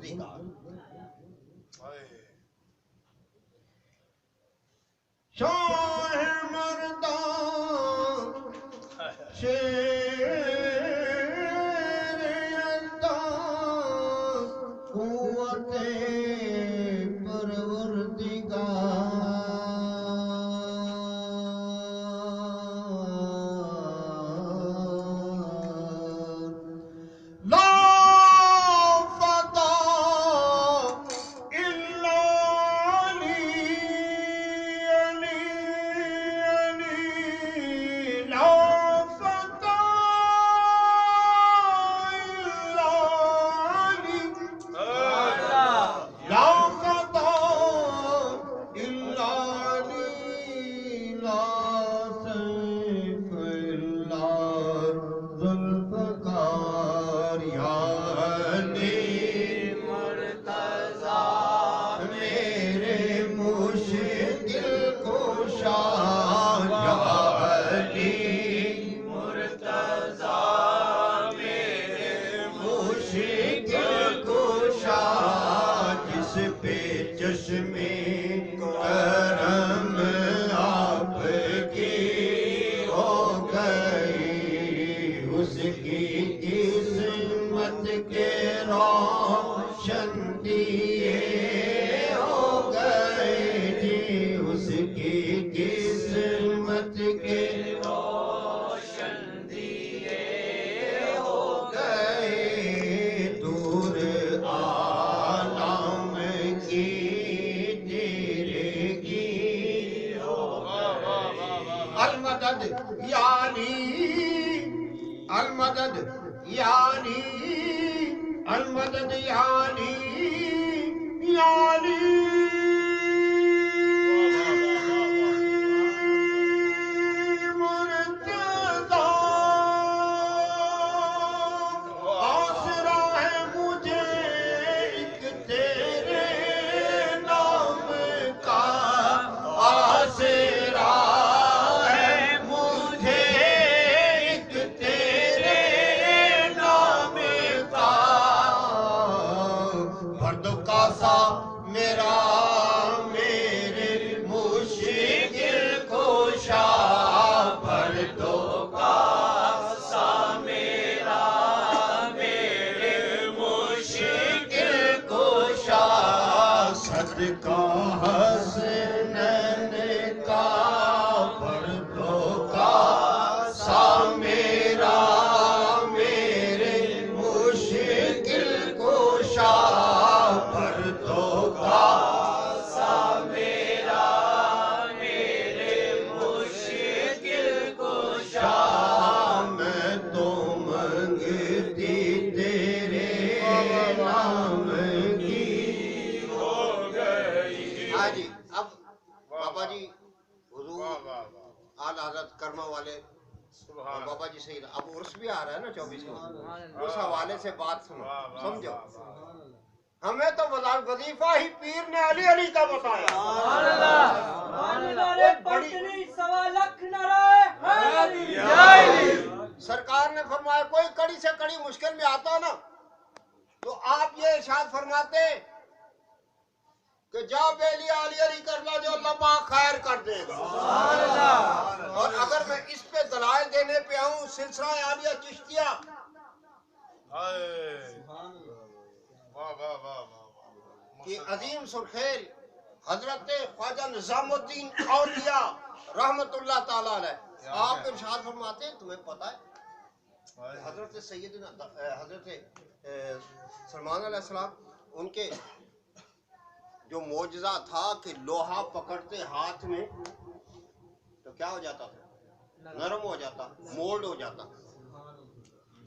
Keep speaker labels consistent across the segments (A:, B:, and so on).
A: پروردگار
B: شاہ مردان شیر انداز قوت پروردگار لا فتح الا علی علی علی لا فتح الا علی لا فتح الا علی لا سیف الا ذوالفقار یا علی میرے مشکل کشا یا علی مشکل کشا جس پہ چشم کرم آپ کی ہو گئی اس کی قسمت کے روشن دیے ہو گئے جی اس کی قسمت کے روشن دیے ہو گئے دور عالم کی تیرگی ہو گئے المدد یا علی المدد یا علی المدد یا علی یا علی مرتضی آسرا ہے مجھے ایک تیرے نام کا آسرا ہے مجھے ایک تیرے نام کا فرد کاسا میرا میرے مشکل کشا فرد کاسا میرا میرے مشکل کشا صدقہ حسنین کا فرد کاسا میرا میرے مشکل کشا فرد کاسا میرا میرے مشکل کشا میں تو منگتی تیرے نام کی ہو گئی ہاں جی اب بابا جی حضور آل حضرت کرما والے اور بابا جی سے اب عرس بھی آ رہا ہے نا 24 کو اس حوالے سے بات سنو سمجھو ہمیں تو وظیفہ ہی پیر نے علی علی کا بتایا سرکار نے فرمایا کوئی کڑی سے کڑی مشکل میں آتا نا تو آپ یہ ارشاد فرماتے کہ جا بیلی علی علی کر لا جو اللہ پاک خیر کر دے گا اور اگر میں اس پہ دلائل دینے پہ آؤں سلسلہ عالیہ چشتیہ کہ عظیم سرخیل حضرت خواجہ نظام الدین اولیاء رحمت اللہ تعالیٰ علیہ آپ ارشاد فرماتے ہیں تمہیں پتہ ہے حضرت سیدنا حضرت سلمان علیہ السلام ان کے جو معجزہ تھا کہ لوہا پکڑتے ہاتھ میں تو کیا ہو جاتا تھا نرم ہو جاتا مولڈ ہو جاتا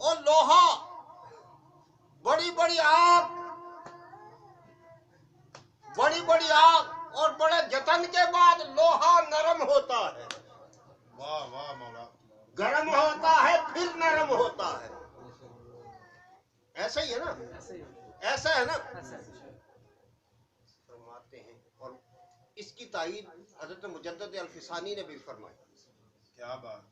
B: اور لوہا بڑی بڑی آگ اور بڑے جتن کے بعد لوہا نرم ہوتا ہے گرم ہوتا ہے پھر نرم ہوتا ہے ایسا ہی ہے نا ایسا ہے نا فرماتے ہیں اور اس کی تائید حضرت مجدد الفسانی نے بھی فرمائی کیا بات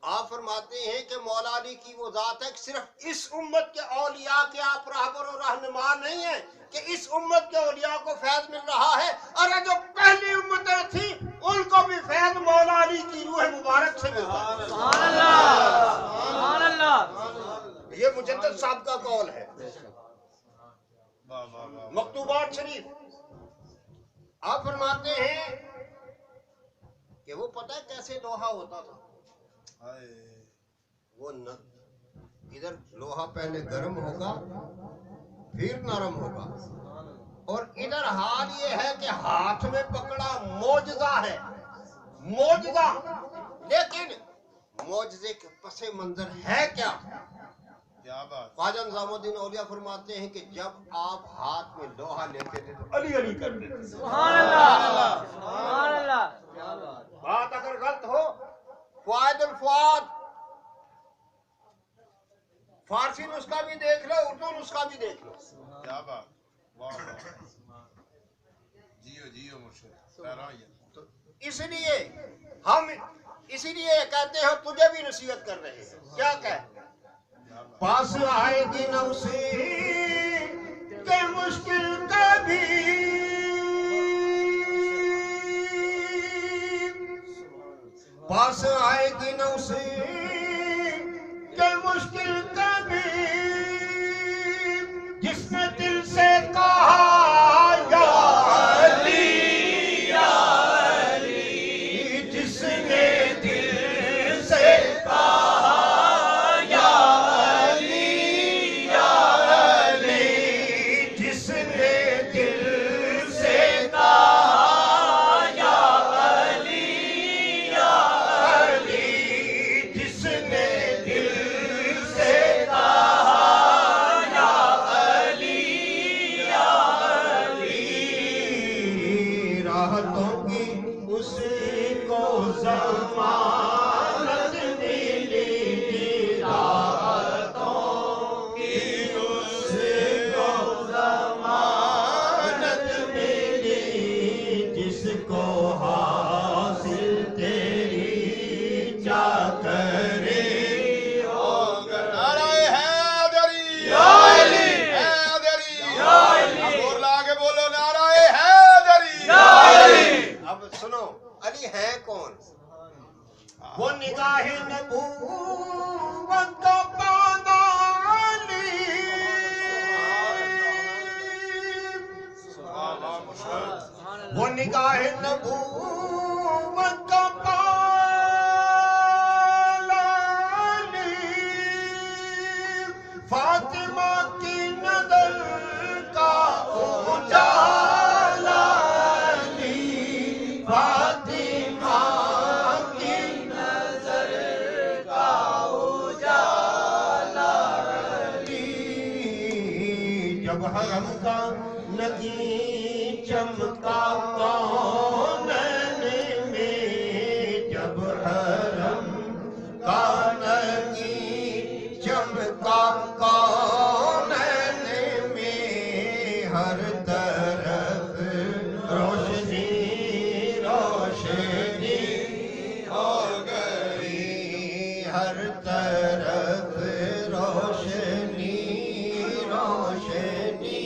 B: آپ فرماتے ہیں کہ مولا علی کی وہ ذات ہے کہ صرف اس امت کے اولیاء کے آپ رہبر و رہنما نہیں ہیں کہ اس امت کے اولیاء کو فیض مل رہا ہے، اور جو پہلی امتیں تھیں ان کو بھی فیض مولا علی کی روح مبارک سے ملتا ہے۔
A: سبحان اللہ، سبحان اللہ۔
B: یہ مجدد صاحب کا قول ہے، مکتوبات شریف۔ آپ فرماتے ہیں کہ وہ پتہ ہے کیسے لوہا ہوتا تھا؟ وہ ادھر لوہا پہلے گرم ہوگا پھر نرم ہوگا، اور ادھر حال یہ ہے کہ ہاتھ میں پکڑا معجزہ ہے، معجزہ، لیکن معجزے کے پس منظر ہے کیا؟ خواجہ نظام الدین اولیاء فرماتے ہیں کہ جب آپ ہاتھ میں لوہا لیتے تھے تو علی علی کرتے تھے۔
A: سبحان اللہ، سبحان اللہ۔
B: بات اگر غلط ہو، فوائد الفواد فارسی نسخہ بھی دیکھ لو، اردو نسخہ بھی دیکھ لو۔
C: کیا بات، واہ واہ، جیو جیو مرشد،
B: تو اس لیے ہم اسی لیے کہتے ہیں تجھے بھی نصیحت کر رہے ہیں، کیا کہتے ہیں؟ پاس آئے گی نوسی کہ مشکل کبھی، پاس آئے گی نوسی کہ مشکل کبھی، جس نے دل سے کہا یا علی یا علی، جس نے دل سے کہا یا علی یا علی، جس نے دل سے کہا یا علی یا علی، جس نے دل سے کہا یا علی یا علی، راحتوں کی اس کو ضمانت ملی، راحتوں کی اس کو ضمانت ملی، جس کو حاصل تیری چاکری ہو گئی۔
C: نعرہ حیدری،
B: علی،
C: حیدری،
B: علی،
C: اور لاگے بولو نعرہ حیدری۔
B: اب سنو علی ہے کون؟ وہ نگاہ نبوت کا پانا علی،
C: واہ واہ مرشد،
B: وہ نگاہ نبوت کا پانا علی، فاطمہ کی نظر کا اجالا علی، فاطمہ کی نظر کا اجالا علی، جب حرم کا نگین چمکا کونین میں، جب حرم کا نگین چمکا کونین میں، ہر طرف روشنی روشنی ہو گئی، ہر طرف روشنی روشنی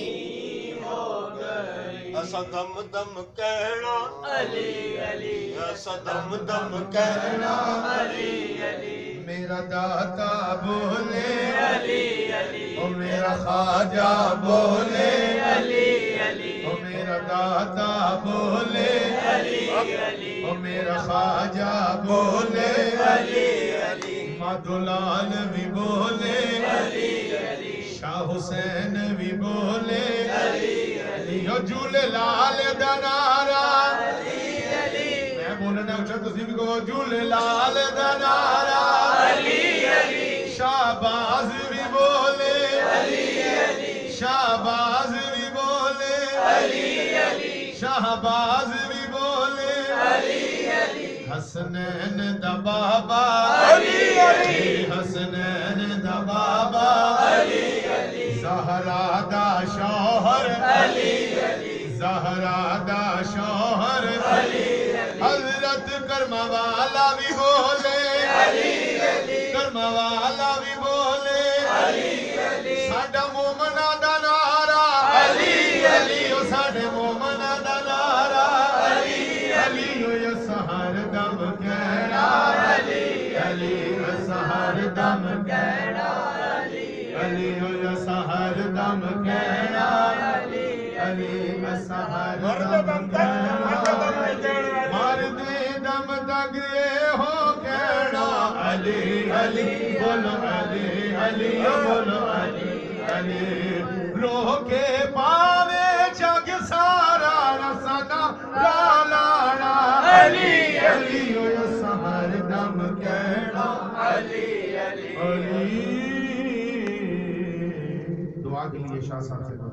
B: ہو گئی، ایسا دم دم کہنا
A: علی علی،
B: ایسا دم دم کہنا
A: علی علی،
C: میرا داتا بولے
A: علی علی،
C: او میرا خواجہ بولے،
A: علی علی،
C: او میرا داتا بولے،
A: علی علی،
C: او میرا خواجہ بولے،
A: علی علی،
C: مدلال بھی بولے،
A: علی علی،
C: شاہ حسین بھی بولے،
A: علی علی،
C: یو جھولے لال دا نعرہ،
A: علی علی،
C: میں بولنا اچھا تسی بھی کہو جھولے لال دا نعرہ،
A: علی علی،
C: شہباز بھی بولے،
A: علی علی،
C: شہباز بھی بولے،
A: علی علی،
C: شہباز بھی بولے،
A: علی علی،
C: حسنین دا بابا،
A: علی علی،
C: حسنین دا بابا،
A: علی علی،
C: زہرا دا شوہر،
A: علی علی،
C: زہرا دا شوہر،
A: علی علی،
C: حضرت کرم والا بھی بولے،
A: علی
C: والا بھی بولے
A: علی علی
C: ساڈا مومنا دا نعرہ
A: علی علی
C: او ساڈے مومنا دا نعرہ
A: علی
C: علی او سحر دم کہنا
A: علی
C: علی او سحر دم
A: کہنا علی
C: علی او سحر دم کہنا
A: علی
C: علی او سحر
A: مرد دم تک
C: مرد دم تک یہ ہو کہنا علی علی بولو علی علی بولو علی علی روح کے پاوے جگ سارا رسنا لالانا
A: علی
C: علی او سحر دم کہنا
A: علی علی
C: علی دعا کے لیے شاہ صاحب سے